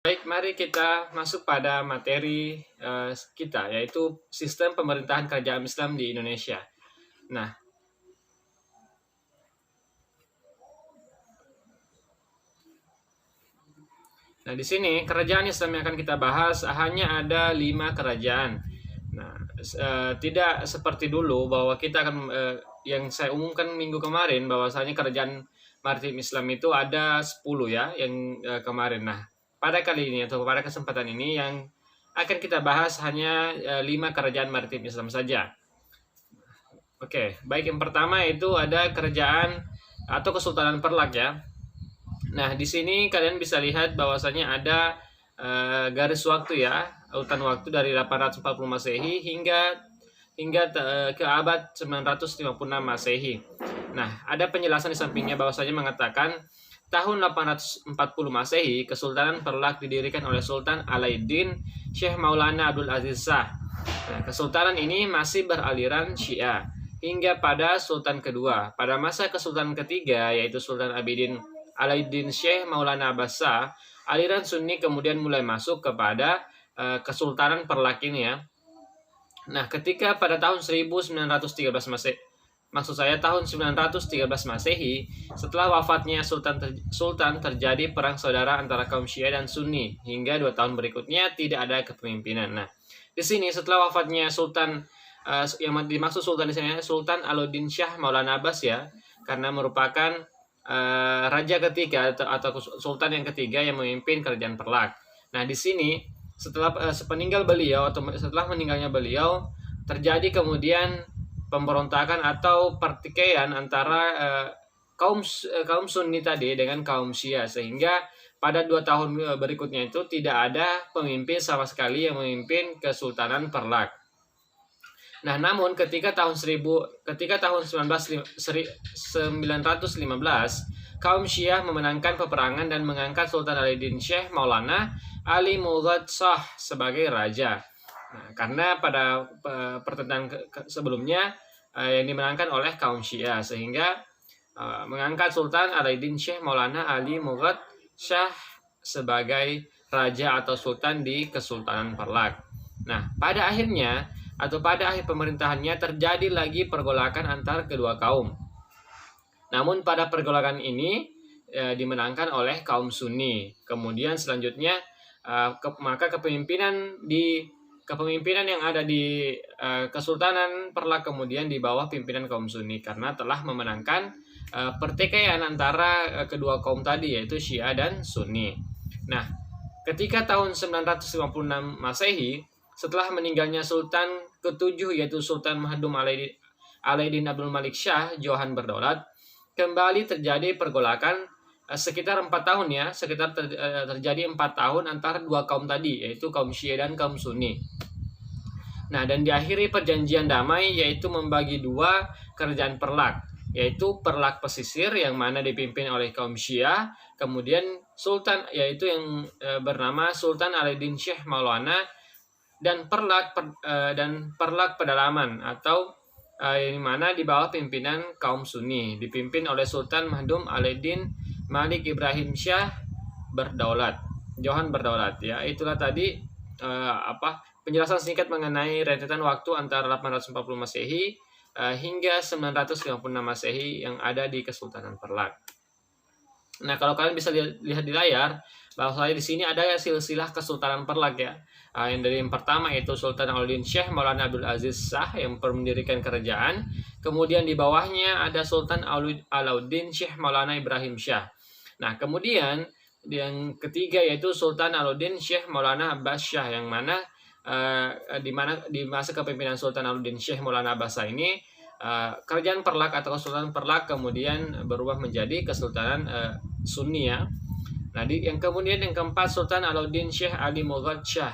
Baik, mari kita masuk pada materi kita, yaitu sistem pemerintahan kerajaan Islam di Indonesia. Nah, di sini kerajaan Islam yang akan kita bahas hanya ada 5 kerajaan. Nah, tidak seperti dulu bahwa kita akan yang saya umumkan minggu kemarin bahwasanya kerajaan maritim Islam itu ada 10 ya yang kemarin. Nah, pada kali ini atau pada kesempatan ini yang akan kita bahas hanya 5 kerajaan maritim Islam saja. Oke, baik, yang pertama itu ada kerajaan atau Kesultanan Perlak ya. Nah, di sini kalian bisa lihat bahwasanya ada garis waktu ya, urutan waktu dari 840 Masehi hingga ke abad 956 Masehi. Nah, ada penjelasan di sampingnya bahwasanya mengatakan tahun 840 Masehi, Kesultanan Perlak didirikan oleh Sultan Alauddin Syekh Maulana Abdul Aziz Shah. Nah, kesultanan ini masih beraliran Syiah hingga pada Sultan kedua. Pada masa Kesultanan ketiga, yaitu Sultan Abidin Alauddin Syekh Maulana Abbas Shah, aliran Sunni kemudian mulai masuk kepada Kesultanan Perlak ini ya. Nah, ketika pada tahun 1913 Masehi, maksud saya tahun 913 Masehi, setelah wafatnya Sultan terjadi perang saudara antara kaum Syiah dan Sunni hingga 2 tahun berikutnya tidak ada kepemimpinan. Nah, di sini setelah wafatnya Sultan yang dimaksud Sultan di sini Sultan Alauddin Syah Maulana Abbas ya, karena merupakan raja ketiga atau sultan yang ketiga yang memimpin kerajaan Perlak. Nah, di sini setelah sepeninggal beliau atau setelah meninggalnya beliau terjadi kemudian pemberontakan atau pertikaian antara kaum Sunni tadi dengan kaum Syiah, sehingga pada 2 tahun berikutnya itu tidak ada pemimpin sama sekali yang memimpin Kesultanan Perlak. Nah, namun ketika tahun 1915 kaum Syiah memenangkan peperangan dan mengangkat Sultan Alauddin Syekh Maulana Ali Mughad Shah sebagai raja. Nah, karena pada pertentangan sebelumnya yang dimenangkan oleh kaum Syiah, sehingga mengangkat Sultan Alauddin Syekh Maulana Ali Mughad Shah sebagai raja atau sultan di Kesultanan Perlak. Nah, pada akhir pemerintahannya terjadi lagi pergolakan antar kedua kaum. Namun pada pergolakan ini dimenangkan oleh kaum Sunni. Kemudian selanjutnya maka kepemimpinan yang ada di Kesultanan Perlak kemudian di bawah pimpinan kaum Sunni karena telah memenangkan pertikaian antara kedua kaum tadi, yaitu Syiah dan Sunni. Nah, ketika tahun 956 Masehi, setelah meninggalnya Sultan ke-7 yaitu Sultan Mahmud Alauddin Abdul Malik Shah Johan berdaulat, kembali terjadi pergolakan sekitar 4 tahun ya, terjadi 4 tahun antara dua kaum tadi, yaitu kaum Syiah dan kaum Sunni. Nah, dan diakhiri perjanjian damai yaitu membagi 2 kerajaan Perlak, yaitu Perlak Pesisir yang mana dipimpin oleh kaum Syiah, kemudian Sultan yaitu yang bernama Sultan Alauddin Syekh Maulana, dan Perlak Pedalaman atau yang mana di bawah pimpinan kaum Sunni dipimpin oleh Sultan Mahmud Alauddin Malik Ibrahim Shah Johan berdaulat ya. Itulah tadi penjelasan singkat mengenai rentetan waktu antara 840 Masehi hingga 956 Masehi yang ada di Kesultanan Perlak. Nah, kalau kalian bisa lihat di layar bahwa di sini ada silsilah Kesultanan Perlak ya. Yang dari yang pertama yaitu Sultan Alauddin Syekh Maulana Abdul Aziz Shah yang mendirikan kerajaan. Kemudian di bawahnya ada Sultan Alauddin Syekh Maulana Ibrahim Shah. Nah, kemudian yang ketiga yaitu Sultan Alauddin Syekh Maulana Abbas Shah yang mana di masa kepemimpinan Sultan Alauddin Syekh Maulana Abbas Shah ini kerajaan Perlak atau Kesultanan Perlak kemudian berubah menjadi Kesultanan Sunni ya. Nah, yang keempat Sultan Alauddin Syekh Ali Mughad Shah.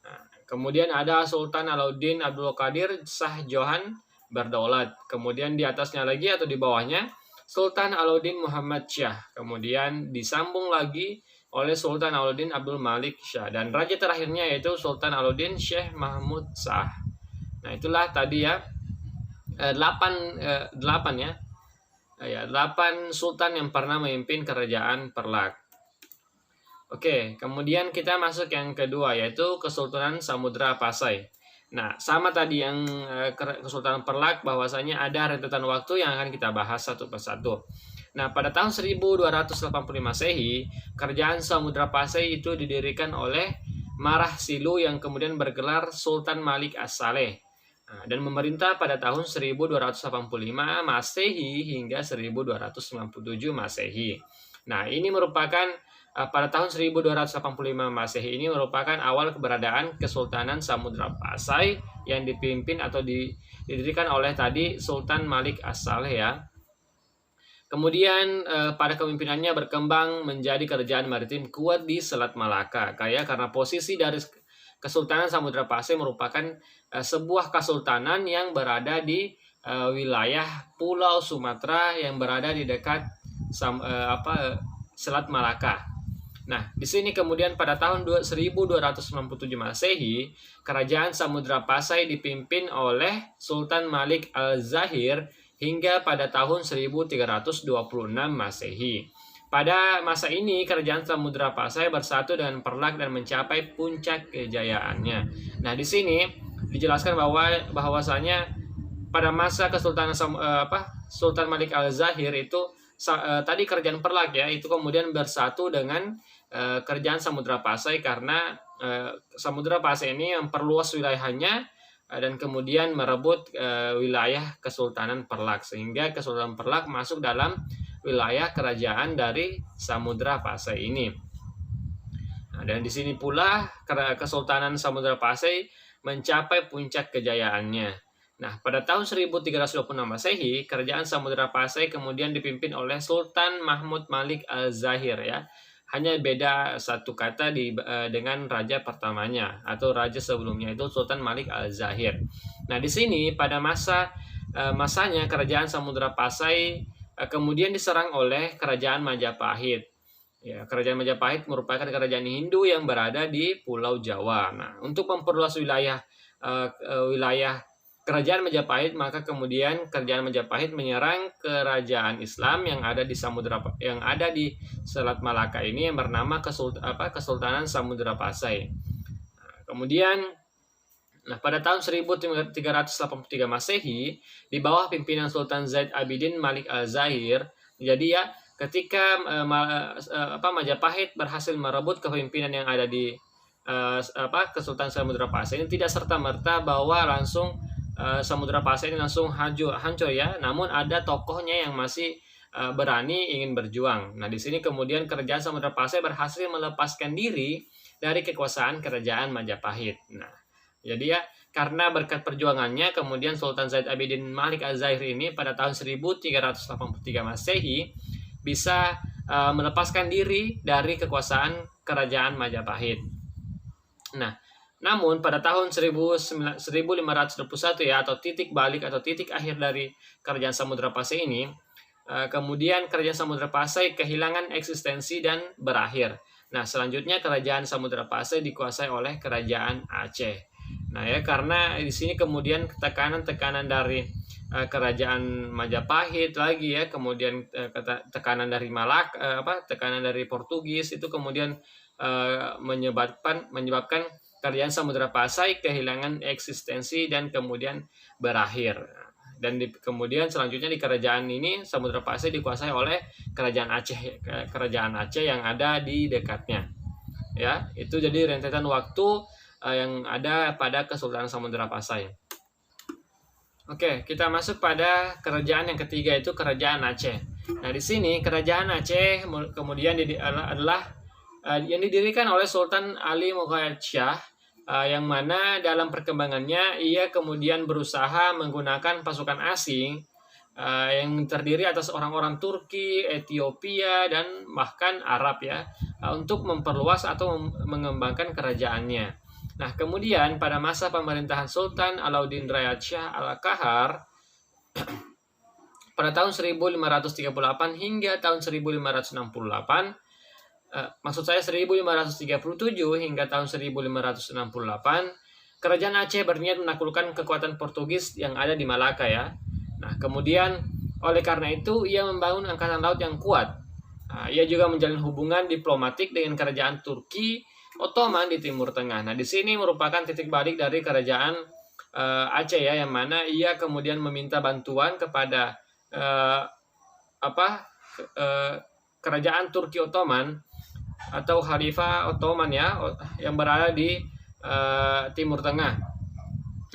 Nah, kemudian ada Sultan Alauddin Abdul Qadir Shah Johan berdaulat. Kemudian di atasnya lagi atau di bawahnya Sultan Alauddin Muhammad Shah. Kemudian disambung lagi oleh Sultan Alauddin Abdul Malik Shah, dan raja terakhirnya yaitu Sultan Alauddin Syekh Mahmud Shah. Nah, itulah tadi ya 8 ya. 8 sultan yang pernah memimpin kerajaan Perlak. Oke, kemudian kita masuk yang kedua, yaitu Kesultanan Samudra Pasai. Nah, sama tadi yang Kesultanan Perlak, bahwasanya ada rentetan waktu yang akan kita bahas satu persatu. Nah, pada tahun 1280 Masehi, Kerajaan Samudra Pasai itu didirikan oleh Marah Silu yang kemudian bergelar Sultan Malik As-Saleh. Nah, dan memerintah pada tahun 1285 Masehi hingga 1297 Masehi. Nah, ini merupakan pada tahun 1285 Masehi ini merupakan awal keberadaan Kesultanan Samudra Pasai yang dipimpin atau didirikan oleh tadi Sultan Malik As-Saleh ya. Kemudian pada kepemimpinannya berkembang menjadi kerajaan maritim kuat di Selat Malaka. Karena posisi dari Kesultanan Samudra Pasai merupakan sebuah kesultanan yang berada di wilayah Pulau Sumatera yang berada di dekat Selat Malaka. Nah, di sini kemudian pada tahun 1297 Masehi, Kerajaan Samudra Pasai dipimpin oleh Sultan Malik Al-Zahir hingga pada tahun 1326 Masehi. Pada masa ini, Kerajaan Samudra Pasai bersatu dengan Perlak dan mencapai puncak kejayaannya. Nah, di sini dijelaskan bahwasanya pada masa Kesultanan Sultan Malik Al-Zahir itu tadi Kerajaan Perlak ya, itu kemudian bersatu dengan Kerajaan Samudra Pasai karena Samudra Pasai ini memperluas wilayahnya dan kemudian merebut wilayah Kesultanan Perlak, sehingga Kesultanan Perlak masuk dalam wilayah kerajaan dari Samudra Pasai ini. Nah, dan di sini pula Kesultanan Samudra Pasai mencapai puncak kejayaannya. Nah, pada tahun 1326 Masehi, Kerajaan Samudra Pasai kemudian dipimpin oleh Sultan Mahmud Malik Al-Zahir ya. Hanya beda satu kata dengan raja pertamanya atau raja sebelumnya, itu Sultan Malik Al-Zahir. Nah, di sini pada masanya Kerajaan Samudra Pasai kemudian diserang oleh Kerajaan Majapahit. Ya, Kerajaan Majapahit merupakan kerajaan Hindu yang berada di Pulau Jawa. Nah, untuk memperluas wilayah Kerajaan Majapahit, maka kemudian Kerajaan Majapahit menyerang kerajaan Islam yang ada di Selat Malaka ini yang bernama Kesultanan Samudra Pasai. Nah, kemudian pada tahun 1383 Masehi di bawah pimpinan Sultan Zaid Abidin Malik Al-Zahir, jadi ya ketika Majapahit berhasil merebut kepemimpinan yang ada di Kesultanan Samudra Pasai ini, tidak serta-merta bahwa langsung Samudra Pasai ini langsung hancur ya, namun ada tokohnya yang masih berani ingin berjuang. Nah, di sini kemudian Kerajaan Samudra Pasai berhasil melepaskan diri dari kekuasaan Kerajaan Majapahit. Nah, jadi ya karena berkat perjuangannya kemudian Sultan Zaid Abidin Malik Al-Zahir ini pada tahun 1383 Masehi bisa melepaskan diri dari kekuasaan Kerajaan Majapahit. Nah, namun pada tahun 1521 ya, atau titik balik atau titik akhir dari Kerajaan Samudra Pasai ini, kemudian Kerajaan Samudra Pasai kehilangan eksistensi dan berakhir. Nah, selanjutnya Kerajaan Samudra Pasai dikuasai oleh Kerajaan Aceh. Nah ya, karena di sini kemudian tekanan dari Kerajaan Majapahit lagi ya, kemudian tekanan dari tekanan dari Portugis itu kemudian menyebabkan Kerajaan Samudra Pasai kehilangan eksistensi dan kemudian berakhir. Dan kemudian selanjutnya di kerajaan ini Samudra Pasai dikuasai oleh Kerajaan Aceh yang ada di dekatnya. Ya, itu jadi rentetan waktu yang ada pada Kesultanan Samudra Pasai. Oke, kita masuk pada kerajaan yang ketiga, itu Kerajaan Aceh. Nah, di sini Kerajaan Aceh kemudian adalah yang didirikan oleh Sultan Ali Mughayat Shah, yang mana dalam perkembangannya ia kemudian berusaha menggunakan pasukan asing yang terdiri atas orang-orang Turki, Ethiopia, dan bahkan Arab ya, untuk memperluas atau mengembangkan kerajaannya. Nah, kemudian pada masa pemerintahan Sultan Alauddin Rayad Shah Al-Qahar pada tahun 1538 hingga tahun 1568, maksud saya 1537 hingga tahun 1568, Kerajaan Aceh berniat menaklukkan kekuatan Portugis yang ada di Malaka ya. Nah, kemudian oleh karena itu ia membangun angkatan laut yang kuat. Ia juga menjalin hubungan diplomatik dengan kerajaan Turki Ottoman di Timur Tengah. Nah, di sini merupakan titik balik dari kerajaan Aceh ya, yang mana ia kemudian meminta bantuan kepada kerajaan Turki Ottoman atau Khalifah Ottoman ya, yang berada di Timur Tengah.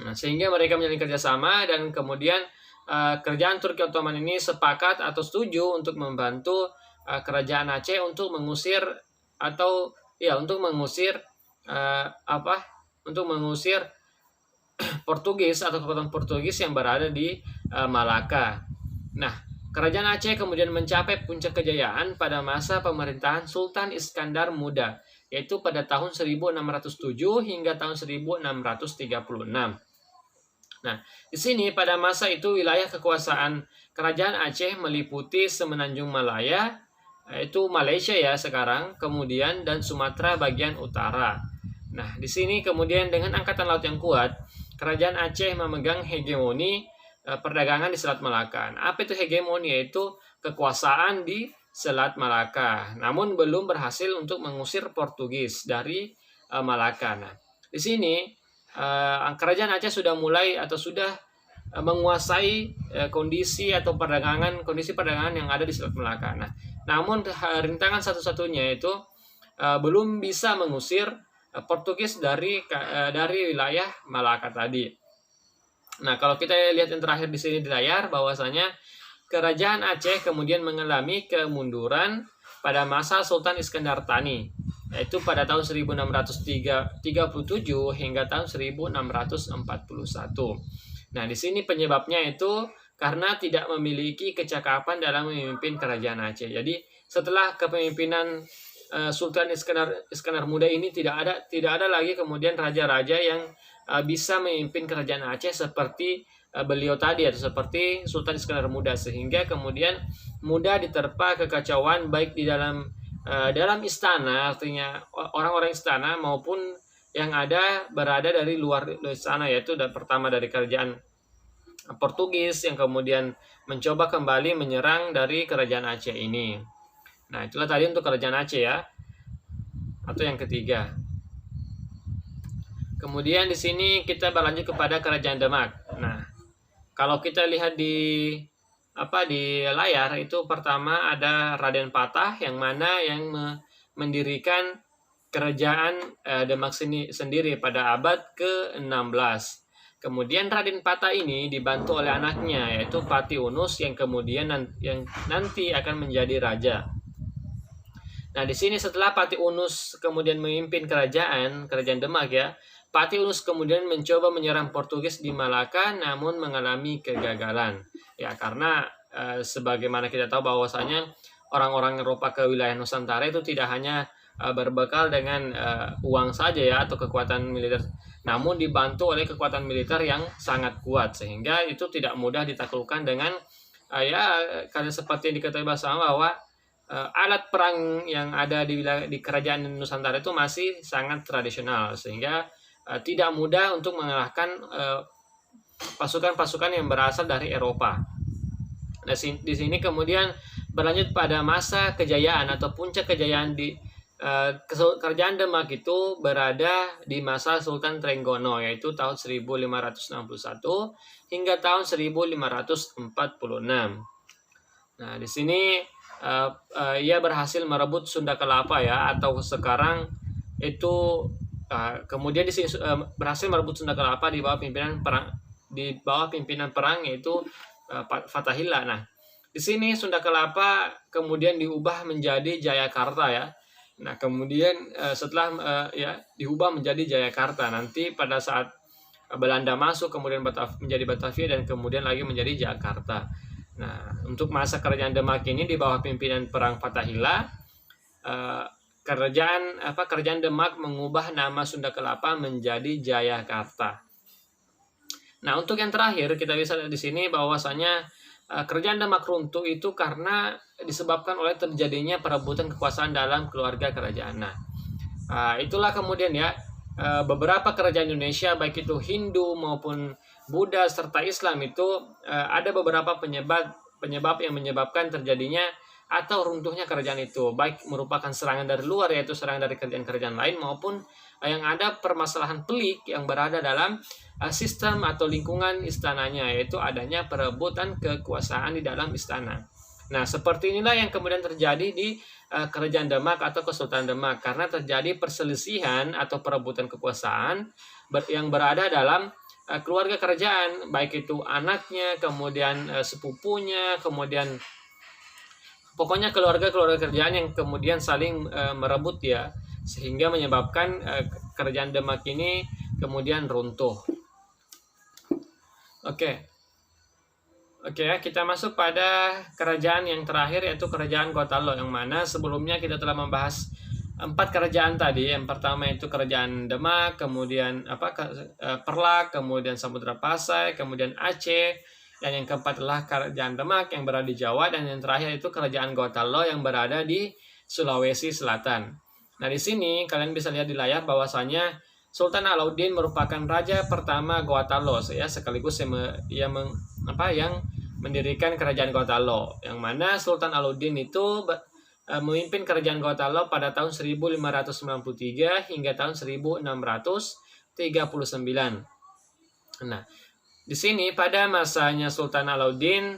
Nah, sehingga mereka menjalin kerjasama dan kemudian kerajaan Turki Ottoman ini sepakat atau setuju untuk membantu kerajaan Aceh untuk mengusir Portugis atau kekuatan Portugis yang berada di Malaka. Nah, kerajaan Aceh kemudian mencapai puncak kejayaan pada masa pemerintahan Sultan Iskandar Muda, yaitu pada tahun 1607 hingga tahun 1636. Nah, di sini pada masa itu wilayah kekuasaan kerajaan Aceh meliputi Semenanjung Malaya, yaitu Malaysia ya sekarang, kemudian dan Sumatera bagian utara. Nah, di sini kemudian dengan angkatan laut yang kuat, kerajaan Aceh memegang hegemoni perdagangan di Selat Malaka. Nah, apa itu hegemoni? Yaitu kekuasaan di Selat Malaka, namun belum berhasil untuk mengusir Portugis dari Malaka. Nah, di sini kerajaan Aceh sudah mulai atau sudah menguasai kondisi perdagangan yang ada di Selat Malaka. Nah, namun rintangan satu-satunya itu belum bisa mengusir Portugis dari wilayah Malaka tadi. Nah, kalau kita lihat yang terakhir di sini di layar, bahwasanya kerajaan Aceh kemudian mengalami kemunduran pada masa Sultan Iskandar Thani, yaitu pada tahun 1637 hingga tahun 1641. Nah, di sini penyebabnya itu karena tidak memiliki kecakapan dalam memimpin kerajaan Aceh. Jadi, setelah kepemimpinan Sultan Iskandar Muda ini tidak ada lagi kemudian raja-raja yang bisa memimpin kerajaan Aceh seperti beliau tadi atau seperti Sultan Iskandar Muda, sehingga kemudian mudah diterpa kekacauan baik di dalam istana, artinya orang-orang istana, maupun yang berada dari luar istana, yaitu pertama dari kerajaan Portugis yang kemudian mencoba kembali menyerang dari kerajaan Aceh ini. Nah, itulah tadi untuk kerajaan Aceh ya, atau yang ketiga. Kemudian di sini kita berlanjut kepada kerajaan Demak. Nah, kalau kita lihat di layar itu, pertama ada Raden Patah yang mana yang mendirikan kerajaan Demak sendiri pada abad ke-16. Kemudian Raden Patah ini dibantu oleh anaknya, yaitu Pati Unus yang kemudian yang nanti akan menjadi raja. Nah, di sini setelah Pati Unus kemudian memimpin kerajaan Demak ya, Pati Unus kemudian mencoba menyerang Portugis di Malaka, namun mengalami kegagalan. Ya, karena sebagaimana kita tahu bahwasanya orang-orang Eropa ke wilayah Nusantara itu tidak hanya berbekal dengan uang saja ya atau kekuatan militer, namun dibantu oleh kekuatan militer yang sangat kuat, sehingga itu tidak mudah ditaklukkan dengan karena seperti yang diketahui bersama bahwa alat perang yang ada di kerajaan Nusantara itu masih sangat tradisional, sehingga tidak mudah untuk mengalahkan pasukan-pasukan yang berasal dari Eropa. Nah, di sini kemudian berlanjut pada masa kejayaan atau puncak kejayaan di kerajaan Demak itu berada di masa Sultan Trenggono, yaitu tahun 1561 hingga tahun 1546. Nah, di sini ia berhasil merebut Sunda Kelapa ya, atau sekarang itu kemudian di sini berhasil merebut Sunda Kelapa di bawah pimpinan perang yaitu Fatahillah. Nah, di sini Sunda Kelapa kemudian diubah menjadi Jayakarta ya. Nah, kemudian setelah diubah menjadi Jayakarta, nanti pada saat Belanda masuk kemudian menjadi Batavia dan kemudian lagi menjadi Jakarta. Nah, untuk masa kerajaan Demak ini di bawah pimpinan perang Fatahillah, kerajaan Demak mengubah nama Sunda Kelapa menjadi Jayakarta. Nah, untuk yang terakhir kita bisa lihat di sini bahwasanya kerajaan Demak runtuh itu karena disebabkan oleh terjadinya perebutan kekuasaan dalam keluarga kerajaan. Nah, itulah kemudian ya beberapa kerajaan Indonesia baik itu Hindu maupun Buddha serta Islam itu ada beberapa penyebab yang menyebabkan terjadinya atau runtuhnya kerajaan itu, baik merupakan serangan dari luar yaitu serangan dari kerajaan-kerajaan lain maupun yang ada permasalahan pelik yang berada dalam sistem atau lingkungan istananya, yaitu adanya perebutan kekuasaan di dalam istana. Nah, seperti inilah yang kemudian terjadi di kerajaan Demak atau Kesultanan Demak, karena terjadi perselisihan atau perebutan kekuasaan yang berada dalam keluarga kerajaan, baik itu anaknya, kemudian sepupunya, kemudian pokoknya keluarga-keluarga kerajaan yang kemudian saling merebut ya, sehingga menyebabkan kerajaan Demak ini kemudian runtuh. Oke, ya, kita masuk pada kerajaan yang terakhir yaitu kerajaan Gotalo, yang mana sebelumnya kita telah membahas 4 kerajaan tadi. Yang pertama itu kerajaan Demak, kemudian Perlak, kemudian Samudra Pasai, kemudian Aceh, dan yang keempat adalah kerajaan Demak yang berada di Jawa, dan yang terakhir itu kerajaan Gotalo yang berada di Sulawesi Selatan. Nah, di sini kalian bisa lihat di layar bahwasanya Sultan Alauddin merupakan raja pertama Gotalo ya, sekaligus yang mendirikan kerajaan Gotalo, yang mana Sultan Alauddin itu memimpin kerajaan Gotalo pada tahun 1593 hingga tahun 1639. Nah, di sini pada masanya Sultan Alauddin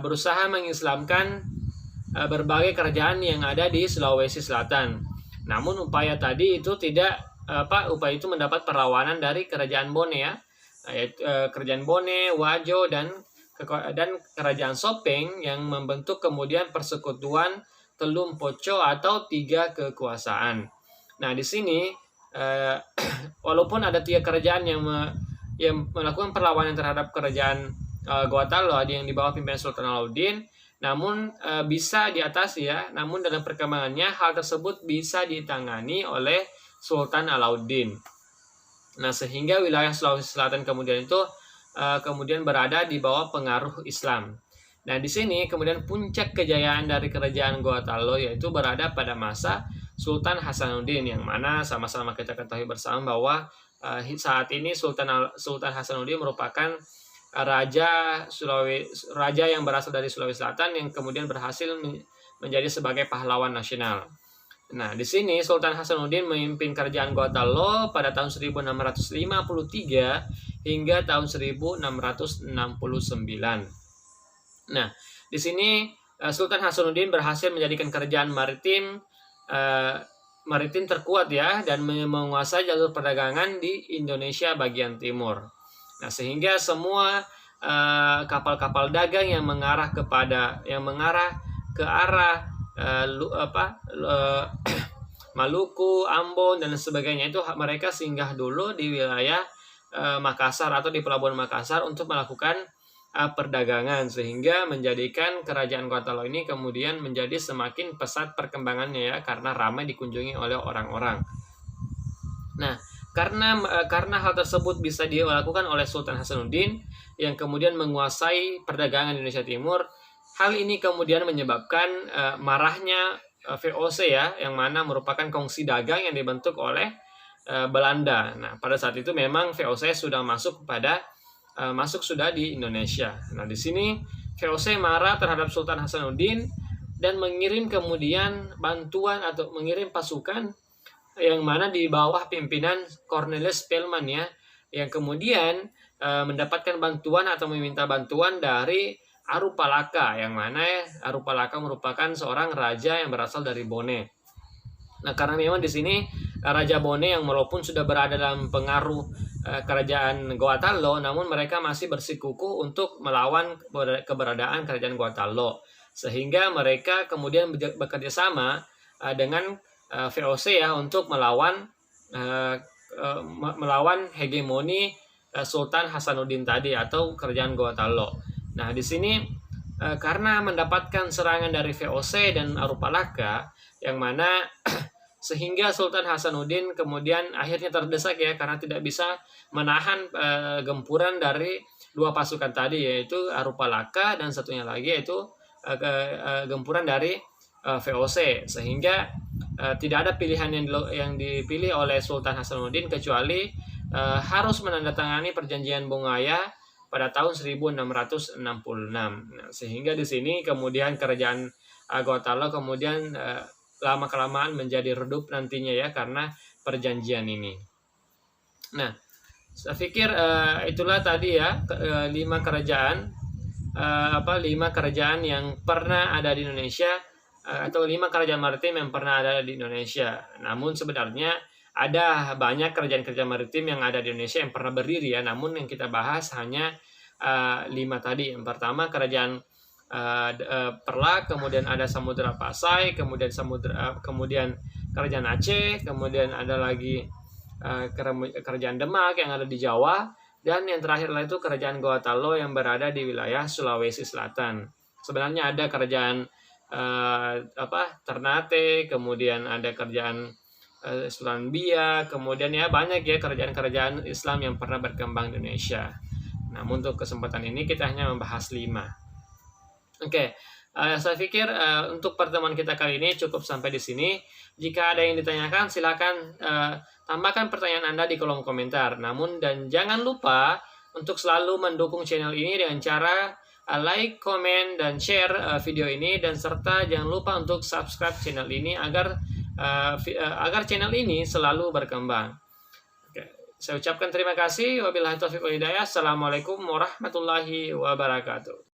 berusaha mengislamkan berbagai kerajaan yang ada di Sulawesi Selatan. Namun upaya tadi itu upaya itu mendapat perlawanan dari kerajaan Bone ya, yaitu kerajaan Bone, Wajo dan kerajaan Sopeng yang membentuk kemudian persekutuan Telum Poco atau 3 kekuasaan. Nah, di sini walaupun ada 3 kerajaan yang melakukan perlawanan terhadap kerajaan Gotalo yang di bawah pimpinan Sultan Alauddin, namun bisa diatasi ya. Namun dalam perkembangannya hal tersebut bisa ditangani oleh Sultan Alauddin. Nah, sehingga wilayah Sulawesi Selatan kemudian itu kemudian berada di bawah pengaruh Islam. Nah, di sini kemudian puncak kejayaan dari kerajaan Gotalo yaitu berada pada masa Sultan Hasanuddin, yang mana sama-sama kita ketahui bersama bahwa saat ini Sultan Hasanuddin merupakan raja yang berasal dari Sulawesi Selatan yang kemudian berhasil menjadi sebagai pahlawan nasional. Nah, di sini Sultan Hasanuddin memimpin kerajaan Gotalo pada tahun 1653 hingga tahun 1669. Nah, di sini Sultan Hasanuddin berhasil menjadikan kerajaan maritim terkuat ya, dan menguasai jalur perdagangan di Indonesia bagian timur. Nah, sehingga semua kapal-kapal dagang yang mengarah ke arah Maluku, Ambon dan sebagainya itu mereka singgah dulu di wilayah Makassar atau di Pelabuhan Makassar untuk melakukan perdagangan, sehingga menjadikan kerajaan Gotalo ini kemudian menjadi semakin pesat perkembangannya ya, karena ramai dikunjungi oleh orang-orang. Nah, karena hal tersebut bisa dilakukan oleh Sultan Hasanuddin yang kemudian menguasai perdagangan Indonesia Timur, hal ini kemudian menyebabkan marahnya VOC ya, yang mana merupakan kongsi dagang yang dibentuk oleh Belanda. Nah, pada saat itu memang VOC sudah masuk di Indonesia. Nah, di sini VOC marah terhadap Sultan Hasanuddin dan mengirim kemudian bantuan atau mengirim pasukan yang mana di bawah pimpinan Cornelis Spelman ya, yang kemudian mendapatkan bantuan atau meminta bantuan dari Arupalaka, yang mana Arupalaka merupakan seorang raja yang berasal dari Bone. Nah, karena memang di sini Raja Bone yang walaupun sudah berada dalam pengaruh kerajaan Gotalo, namun mereka masih bersikukuh untuk melawan keberadaan kerajaan Gotalo, sehingga mereka kemudian bekerja sama dengan VOC ya untuk melawan hegemoni Sultan Hasanuddin tadi atau kerajaan Gotalo. Nah, di sini karena mendapatkan serangan dari VOC dan Arupalaka, yang mana sehingga Sultan Hasanuddin kemudian akhirnya terdesak ya, karena tidak bisa menahan gempuran dari 2 pasukan tadi, yaitu Arupalaka dan satunya lagi yaitu gempuran dari VOC, sehingga tidak ada pilihan yang dipilih oleh Sultan Hasanuddin kecuali harus menandatangani perjanjian Bongaya pada tahun 1666. Nah, sehingga di sini kemudian kerajaan Gorontalo kemudian lama-kelamaan menjadi redup nantinya ya karena perjanjian ini. Nah, saya pikir itulah tadi ya 5 kerajaan 5 kerajaan yang pernah ada di Indonesia atau 5 kerajaan maritim yang pernah ada di Indonesia. Namun sebenarnya ada banyak kerajaan-kerajaan maritim yang ada di Indonesia yang pernah berdiri ya. Namun yang kita bahas hanya 5 tadi. Yang pertama kerajaan Perla, kemudian ada Samudra Pasai, kemudian kerajaan Aceh, kemudian ada lagi kerajaan Demak yang ada di Jawa, dan yang terakhir itu kerajaan Gorontalo yang berada di wilayah Sulawesi Selatan. Sebenarnya ada kerajaan Ternate, kemudian ada kerajaan Selandia, kemudian ya banyak ya kerajaan-kerajaan Islam yang pernah berkembang di Indonesia. Namun untuk kesempatan ini kita hanya membahas 5. Oke. Saya pikir untuk pertemuan kita kali ini cukup sampai di sini. Jika ada yang ditanyakan, silakan tambahkan pertanyaan Anda di kolom komentar. Dan jangan lupa untuk selalu mendukung channel ini dengan cara like, komen, dan share video ini, dan serta jangan lupa untuk subscribe channel ini agar channel ini selalu berkembang. Oke, saya ucapkan terima kasih. Wabillahi taufiq wal hidayah. Assalamualaikum warahmatullahi wabarakatuh.